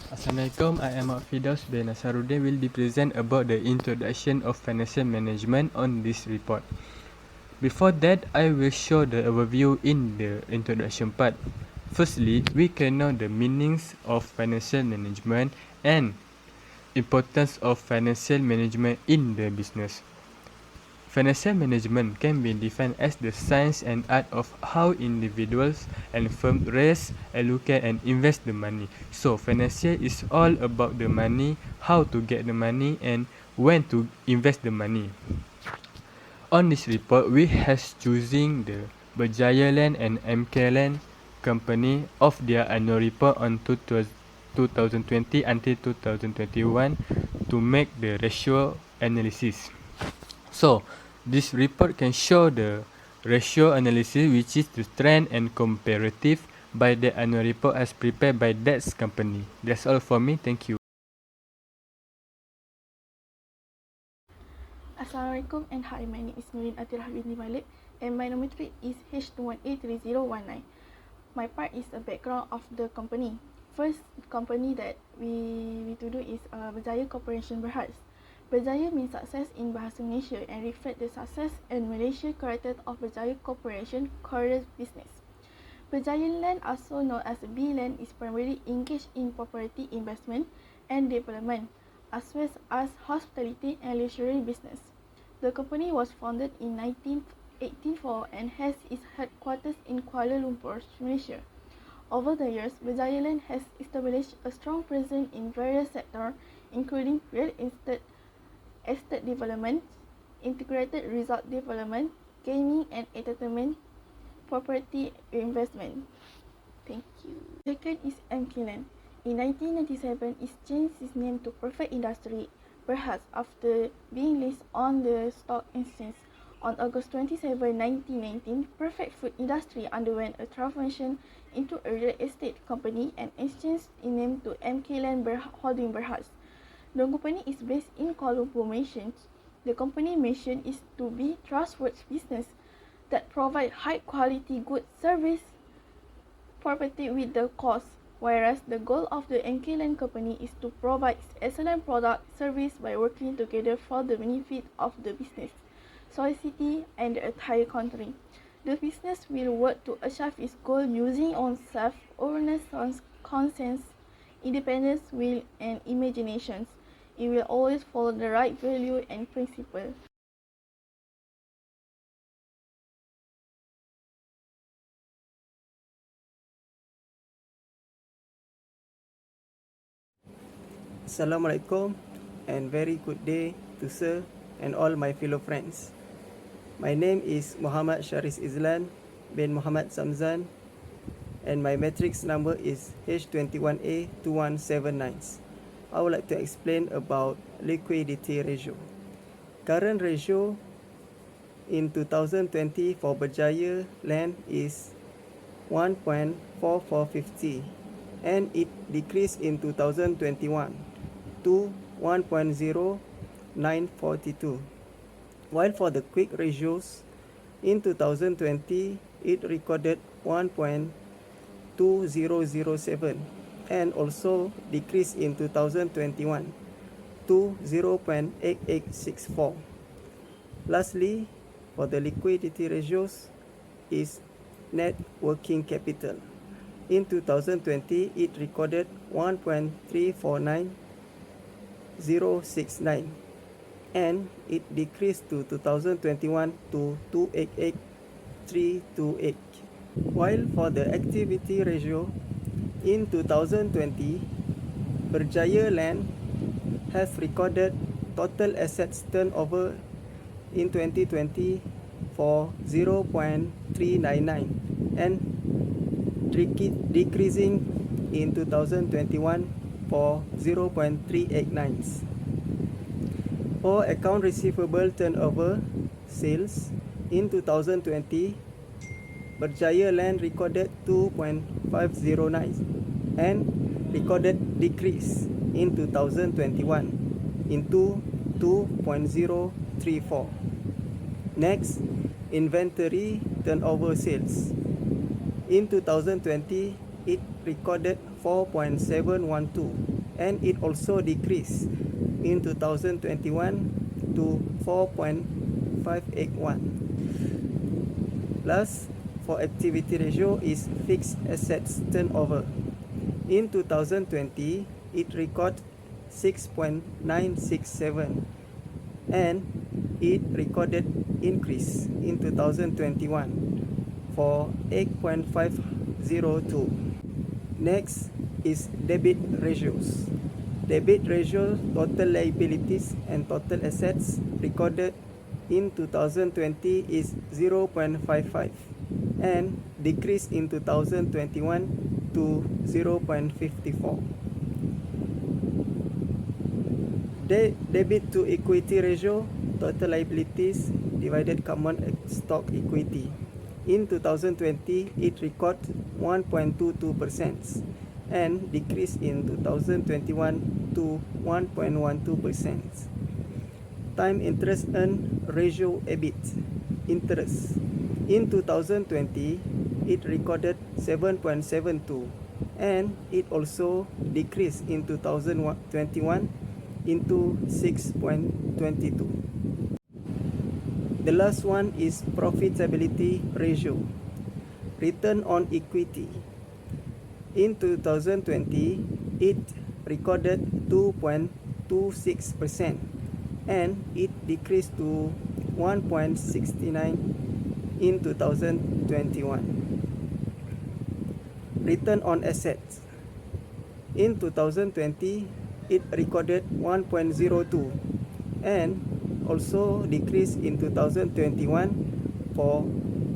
Assalamualaikum, I am Fidaus bin Nasaruddin will be present about the introduction of financial management on this report. Before that, I will show the overview in the introduction part. Firstly, we can know the meanings of financial management and importance of financial management in the business. Financial management can be defined as the science and art of how individuals and firms raise, allocate and invest the money. So financial is all about the money, how to get the money and when to invest the money. On this report, we have choosing the Berjaya Land and MK Land company of their annual report on 2020 until 2021 to make the ratio analysis. So, this report can show the ratio analysis, which is the trend and comparative by the annual report as prepared by that company. That's all for me. Thank you. Assalamualaikum and hi, my name is Nurin Atirah binti Malik and my nomenclature is H20302. My part is a background of the company. First company that we to do is Berjaya Corporation Berhad. Berjaya means success in Bahasa Malaysia and reflect the success and Malaysia character of Berjaya Corporation core business. Berjaya Land, also known as B Land, is primarily engaged in property investment and development, as well as hospitality and leisure business. The company was founded in 1984 and has its headquarters in Kuala Lumpur, Malaysia. Over the years, Berjaya Land has established a strong presence in various sectors, including real estate development, integrated resort development, gaming and entertainment, property investment. Thank you. Second is MK Land. In 1997, it changed its name to Perfect Industry Berhad after being listed on the stock exchange. On August 27, 2019, Perfect Food Industry underwent a transformation into a real estate company and exchanged its name to MK Land Holding Berhad. The company is based in Kuala Lumpur, Malaysia. The company mission is to be trustworthy business that provide high quality goods, service, property with the cost, whereas the goal of the MK Land company is to provide excellent product service by working together for the benefit of the business, society and the entire country. The business will work to achieve its goal using on self-awareness, conscience, independence, will and imaginations. It will always follow the right value and principle. Assalamualaikum and very good day to sir and all my fellow friends. My name is Muhammad Sharis Izlan bin Muhammad Samzan and my matrix number is H21A2179. I would like to explain about liquidity ratio. Current ratio in 2020 for Berjaya Land is 1.4450 and it decreased in 2021 to 1.0942. While for the quick ratios in 2020 it recorded 1.2007 and also decreased in 2021 to 0.8864. Lastly, for the liquidity ratios is net working capital. In 2020, it recorded 1.349069 and it decreased to 2021 to 288,328. While for the activity ratio, in 2020, Berjaya Land has recorded total assets turnover in 2020 for 0.399 and decreasing in 2021 for 0.389. For account receivable turnover sales in 2020, Berjaya Land recorded 2.509 and recorded decrease in 2021 into 2.034. Next, inventory turnover sales. In 2020, it recorded 4.712 and it also decreased in 2021 to 4.581. Last, for activity ratio is fixed assets turnover. In 2020, it recorded 6.967 and it recorded increase in 2021 for 8.502. Next is debit ratios. Debit ratio, total liabilities and total assets recorded in 2020 is 0.55 and decreased in 2021 to 0.54. Debit to equity ratio, total liabilities divided common stock equity. In 2020, it recorded 1.22% and decreased in 2021 to 1.12%. Time interest earned ratio EBIT, interest. In 2020, it recorded 7.72 and it also decreased in 2021 into 6.22. The last one is profitability ratio, return on equity. In 2020, it recorded 2.26% and it decreased to 1.69 in 2021. Return on assets. In 2020, it recorded 1.02 and also decreased in 2021 for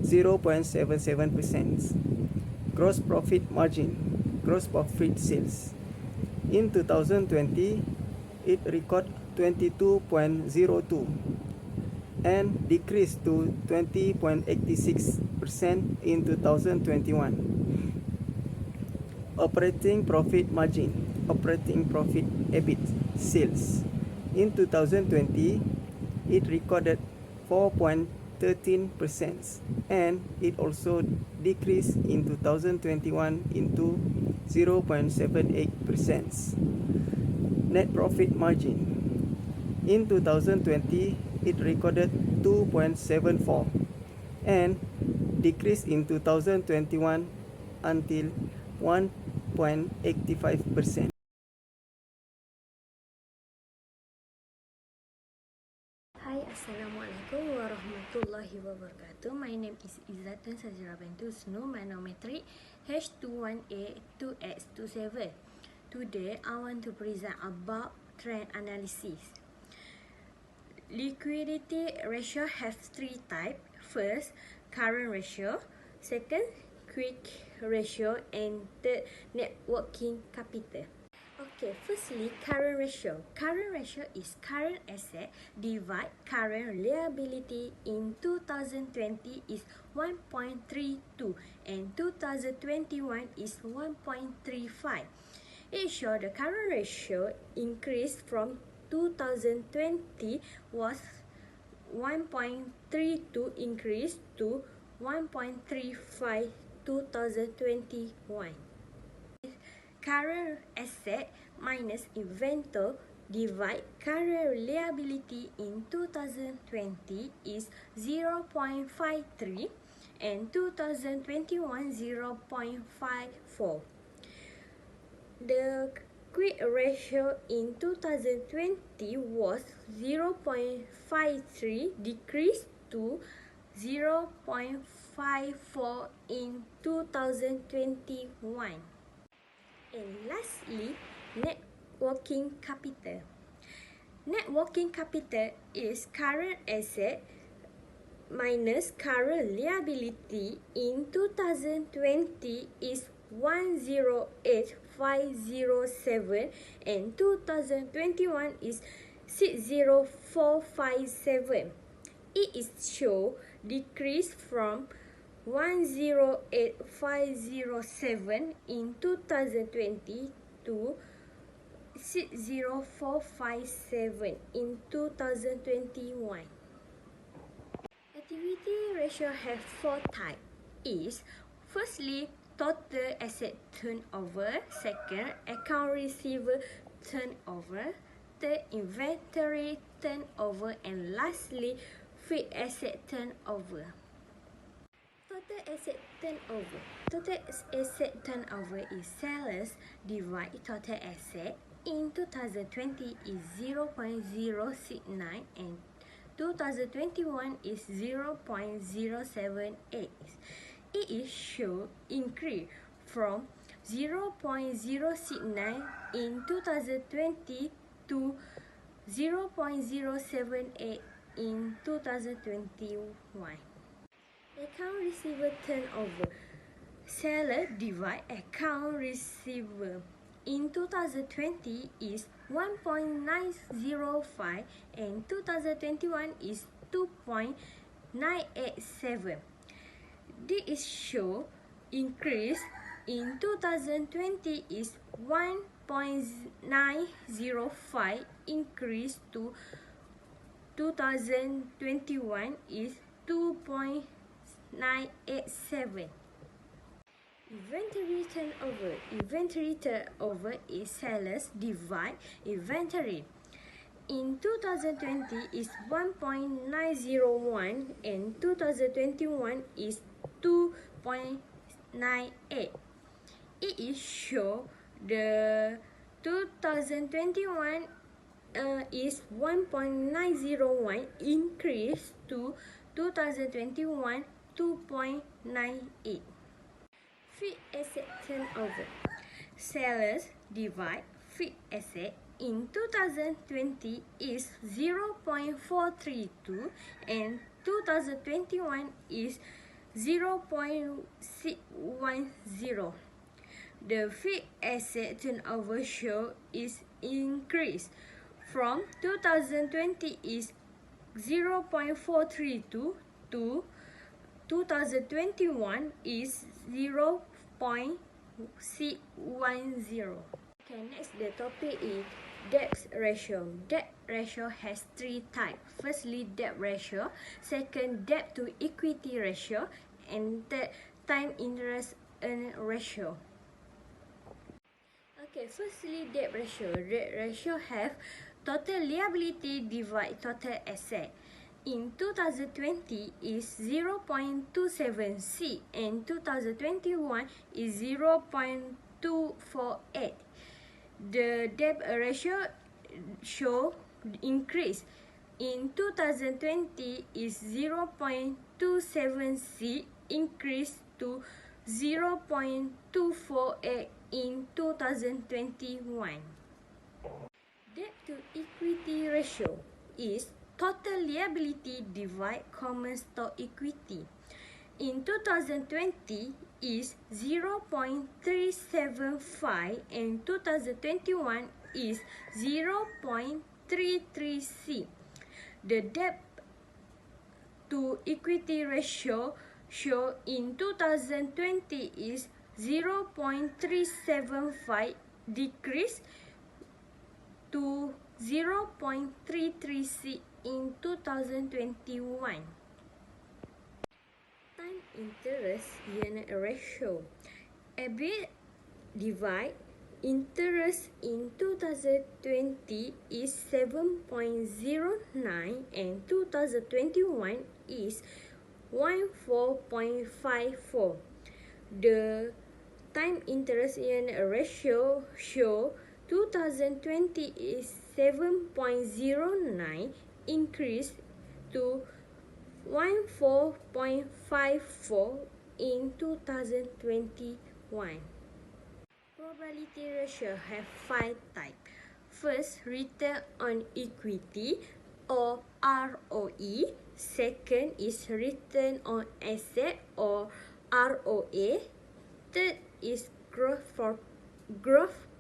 0.77%. Gross profit margin, gross profit sales. In 2020, it recorded 22.02 and decreased to 20.86% in 2021. Operating profit margin, operating profit EBIT, sales. In 2020, it recorded 4.13% and it also decreased in 2021 into 0.78%. Net profit margin. In 2020, it recorded 2.74 and decreased in 2021 until 1.85%. Hi, Assalamualaikum warahmatullahi wabarakatuh. My name is Izzatan Sajra Bentusno, manometric H21A2X27. Today, I want to present about trend analysis. Liquidity ratio have three types. First, current ratio. Second, quick ratio. And third, net working capital. Okay, firstly, current ratio. Current ratio is current asset divide current liability. In 2020 is 1.32 and 2021 is 1.35. It shows the current ratio increased from 2020 was 1.32 increased to 1.35 2021. Current asset minus inventory divide current liability in 2020 is 0.53 and 2021 0.54. The quick ratio in 2020 was 0.53 decreased to 0.54 in 2021. And lastly, net working capital. Net working capital is current asset minus current liability. In 2020 is 108,507 and 2021 is 60457. It is show decrease from 108,507 in 2020 to 60457 in 2021. Activity ratio have four types. Is firstly total asset turnover, second account receivable turnover, third, inventory turnover, and lastly, fixed asset turnover. Total asset turnover. Total asset turnover is sellers divide total asset in 2020 is 0.069 and 2021 is 0.078. It is show increase from 0.069 in 2020 to 0.078 in 2021. Account receivable turnover. Seller divide account receivable in 2020 is 1.905 and 2021 is 2.987. This show increase in 2020 is 1.905 increase to 2021 is 2.987. Inventory turnover. Inventory turnover is sellers divide inventory. In 2020 is 1.901 and 2021 is 2.98. It is show the 2021 is 1.901 increase to 2021 2.98. Fixed asset turnover. Sellers divide fixed asset in 2020 is 0.432 and 2021 is 0.610. The fixed asset turnover show is increased from 2020 is 0.432 to 2021 is 0.610. Okay, next the topic is debt ratio. Debt ratio has three types. Firstly, debt ratio. Second, debt to equity ratio. And third, time interest earn ratio. Okay, firstly, debt ratio. Debt ratio have total liability divide total asset. In 2020 is 0.27C and 2021 is 0.248. The debt ratio show increase. In 2020 is 0.27C increase to 0.248 in 2021. Debt to equity ratio is total liability divide common stock equity. In 2020 is 0.375 and 2021 is 0.33C. The debt to equity ratio show in 2020 is 0.375 decrease to 0.33C in 2021. Time interest unit ratio. EBIT divide interest in 2020 is 7.09 and 2021 is 14.54. The time interest unit ratio show 2020 is 7.09 increase to 14.54 in 2021. Probability ratio have 5 types. First, return on equity or ROE. Second is return on asset or ROA. Third is growth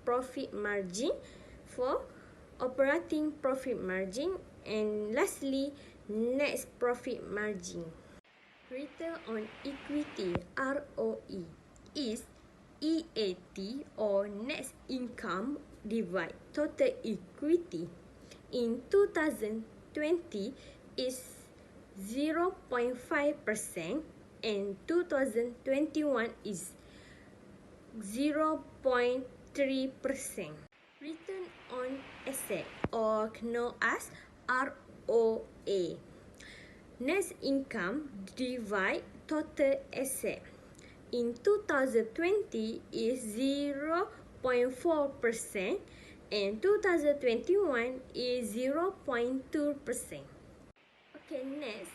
profit margin. Fourth, operating profit margin. And lastly, net profit margin. Return on equity ROE is EAT or net income divide total equity. In 2020 is 0.5% and 2021 is 0.3%. Return on asset, or known as ROA. Net income divide total asset. In 2020 is 0.4% and 2021 is 0.2%. Okay, next,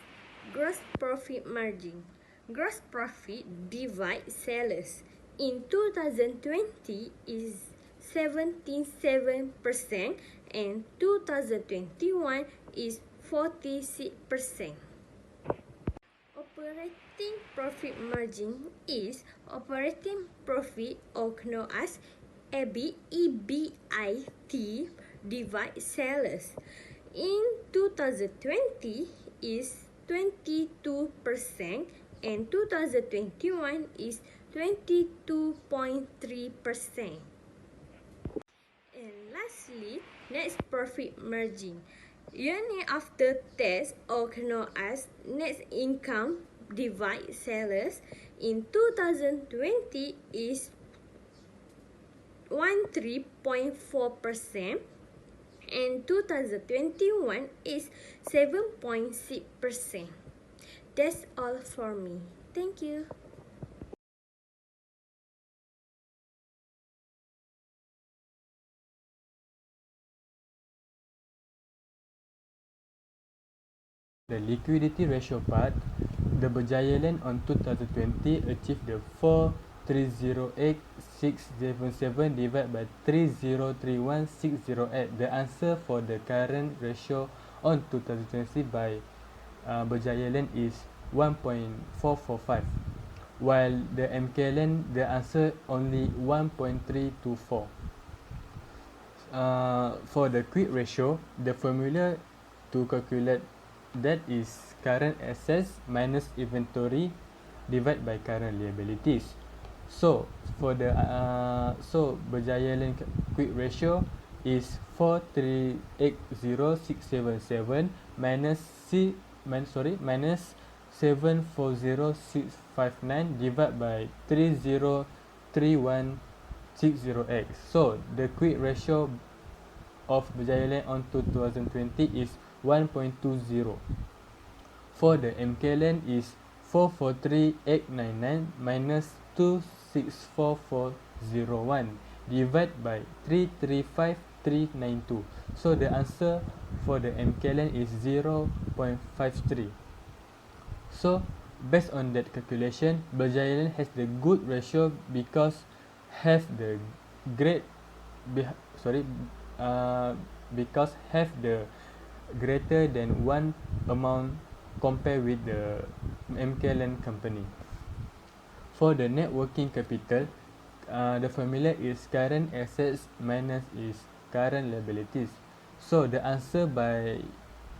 gross profit margin. Gross profit divide sellers. In 2020 is 77% and 2021 is 46%. Operating profit margin is operating profit, or known as EBIT divide sellers. In 2020 is 22% and 2021 is 22.3%. And lastly, net profit margin. Earning after tax, or known as net income divide sellers, in 2020 is 13.4% and 2021 is 7.6%. That's all for me. Thank you. The liquidity ratio part, the Berjaya Land on 2020 achieved the 4308677 divided by 3031608. The answer for the current ratio on 2020 by Berjaya Land is 1.445, while the MK Land, the answer only 1.324. For the quick ratio, the formula to calculate that is current assets minus inventory divided by current liabilities. So for the Berjaya Land quick ratio is 4380677 minus 740659 divided by 3031608. So the quick ratio of Berjaya Land on 2020 is 1.20. For the MK Land is 443899 minus 264401 divided by 335392. So the answer for the MK Land is 0.53. So based on that calculation, Berjaya Land has the good ratio because have the because have the greater than one amount compared with the MK Land company. For the net working capital, the formula is current assets minus is current liabilities. So the answer by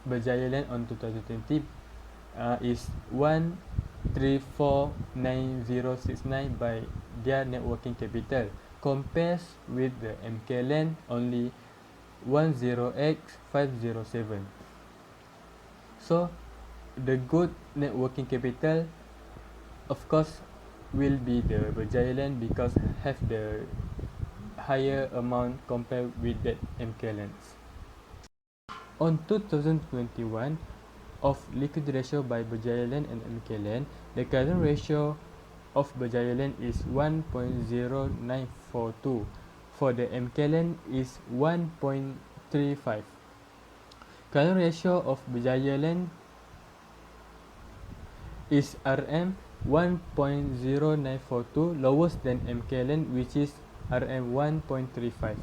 Berjaya Land on 2020 is 1349069 by their net working capital, compares with the MK Land only 10x507. So the good net working capital, of course, will be the Berjaya Land because have the higher amount compared with that MK Lands. On 2021 of liquidity ratio by Berjaya Land and MK Land, the current ratio of Berjaya Land is 1.0942. For the MK Land is 1.35. Current ratio of Berjaya Land is RM 1.0942, lowest than MK Land, which is RM 1.35.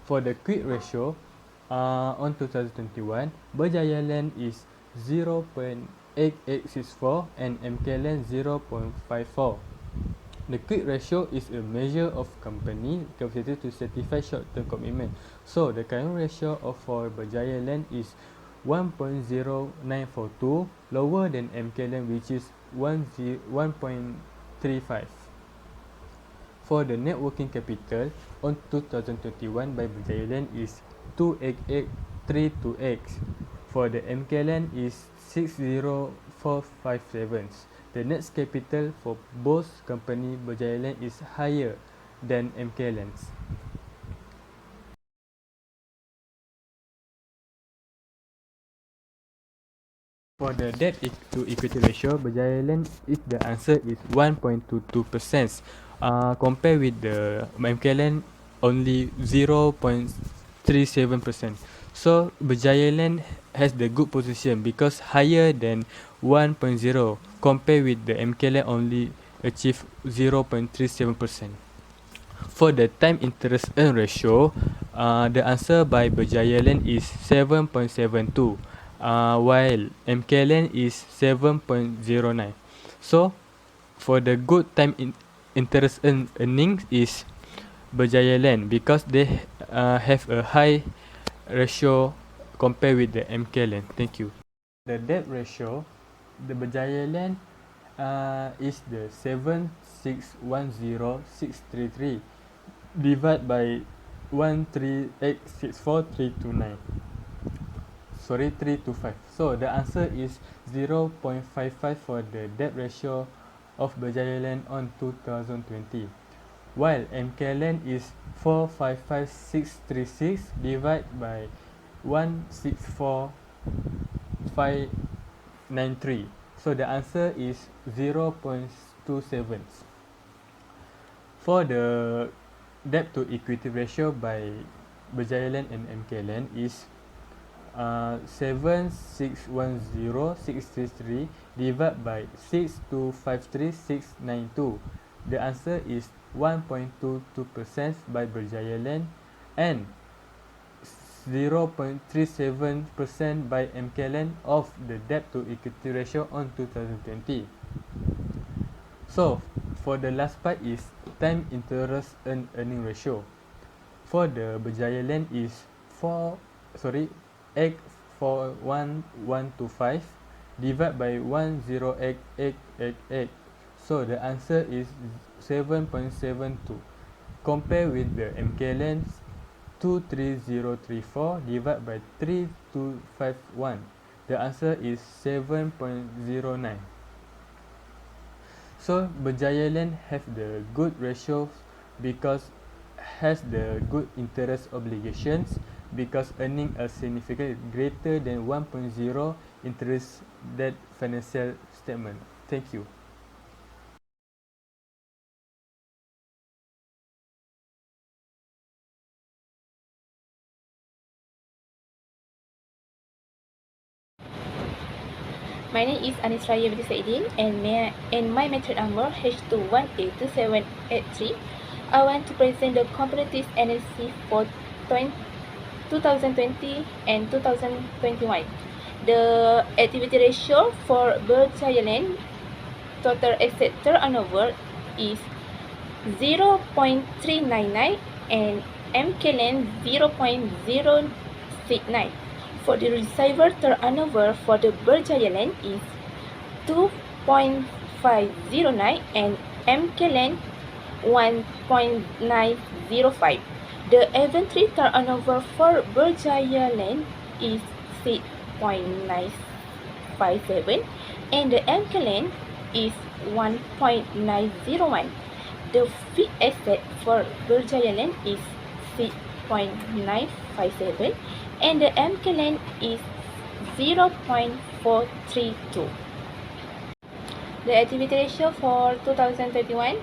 For the quick ratio on 2021, Berjaya Land is 0.8864 and MK Land 0.54. The quick ratio is a measure of company capacity to satisfy short-term commitment. So the current ratio for Berjaya Land is 1.0942, lower than MK Land, which is 1.35. For the net working capital on 2021 by Berjaya Land is 28832x. For the MK Land is 60457. The net capital for both company Berjaya Land is higher than MK Lands. For the debt to equity ratio, Berjaya Land the answer is 1.22%. Compare with the MK Land only 0.37%. So Berjaya Land has the good position because higher than 1.0 compare with the MK Land only achieve 0.37%. For the time interest earn ratio, the answer by Berjaya Land is 7.72, while MK Land is 7.09. So, for the good time interest earnings is Berjaya Land because they have a high ratio compared with the MK Land. Thank you. The debt ratio, the Berjaya Land is the 7610633 divided by 13864,329. Sorry, 325. So the answer is 0.55 for the debt ratio of Berjaya Land on 2020. While MK Land is 455636 divided by 164593. So the answer is 0.27. For the debt to equity ratio by Berjaya Land and MK Land is 7610633 divided by 6253692. The answer is 1.22% by Berjaya Land and 0.37% by MK Land of the debt to equity ratio on 2020. So for the last part is time interest earning ratio. For the Berjaya Land is 841,125 divided by 108888. So the answer is 7.72. Compare with the MK Land 23034 divided by 3251. The answer is 7.09. So Berjaya Land have the good ratios because has the good interest obligations because earning a significant greater than 1.0 interest that financial statement. Thank you. My name is Anis Raya binti Saidin and my metric number H2182783. I want to present the comparative analysis for 2020 and 2021. The activity ratio for Berjaya Land total asset turnover is 0.399 and MK Land 0.069. For the receiver turnover for the Berjaya Land is 2.509 and MK Land 1.905. The inventory turnover for Berjaya Land is 6.957 and the MK Land is 1.901. The fixed asset for Berjaya Land is 6.957 and the MK Land is 0.432. The activity ratio for 2021,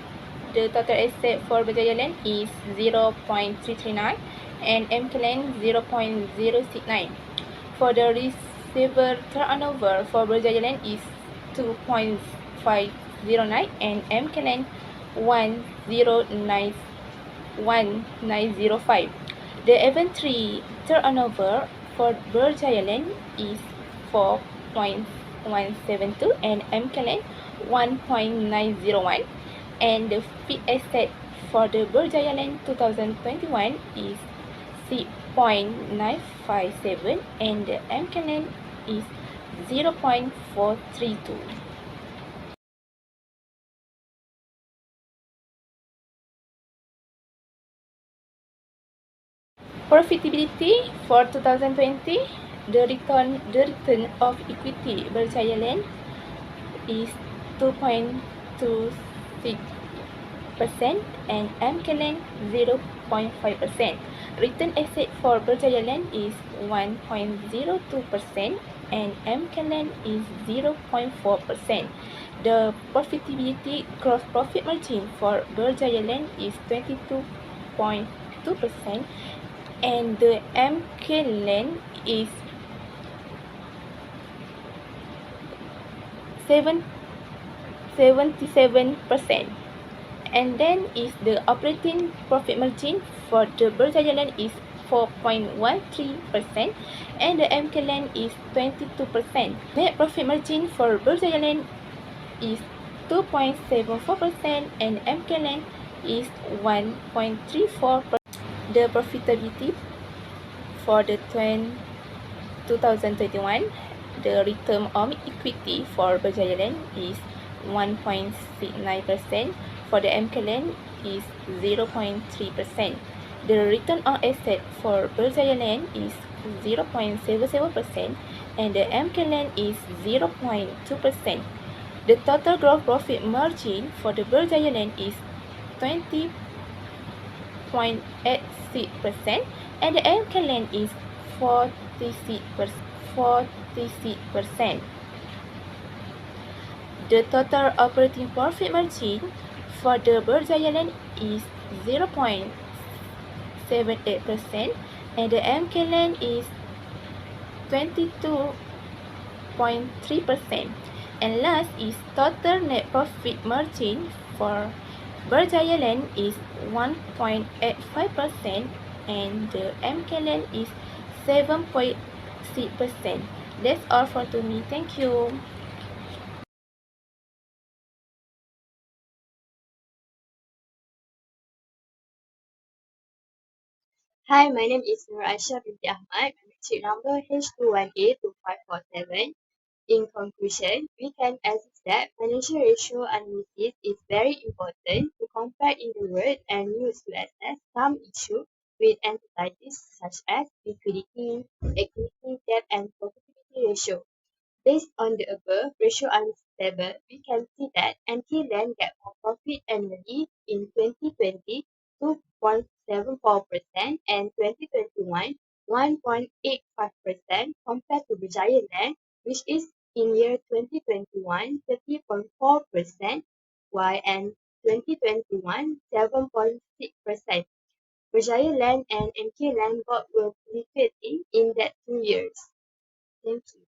the total asset for Berjaya Land is 0.339 and MK Land 0.069. For the receiver turnover for Berjaya Land is 2.509 and MK Land 1905. The inventory turnover for Berjaya Land is 4.172 and MK Land 1.901 and the fixed asset for the Berjaya Land 2021 is 6.957 and the MK Land is 0.432. Profitability for 2020, the return of equity Berjaya Land is 2.26% and MK Land 0.5%. Return asset for Berjaya Land is 1.02% and MKLand is 0.4%. The profitability gross profit margin for Berjaya Land is 22.2% and the MK Land is 77%. And then is the operating profit margin for the Berjaya Land is 4.13% and the MK Land is 22%. Net profit margin for Berjaya Land is 2.74% and MK Land is 1.34%. The profitability for the 2021, the return on equity for Berjaya Land is 1.69%. For the MK Land is 0.3%. The return on asset for Berjaya Land is 0.77% and the MK Land is 0.2%. The total gross profit margin for the Berjaya Land is 20.86% and the MK Land is 46%. The total operating profit margin for the Berjaya Land is 0.78% and the MK Land is 22.3%. And last is total net profit margin for Berjaya Land is 1.85% and the MK Land is 7.6%. That's all for me. Thank you. Hi, my name is Nur Aisha binti Ahmad. Matric number H2182547. In conclusion, we can assess that financial ratio analysis is very important to compare in the world and use to assess some issue with entities such as liquidity, equity, debt, and profitability ratio. Based on the above ratio table, we can see that NT Land get more profit annually in 2020, 2.74% and 2021, 1.85% compared to Berjaya Land, which is in year 2021, 30.4%, while in 2021, 7.6%. Berjaya Land and NK Land both were liquidating in that 2 years. Thank you.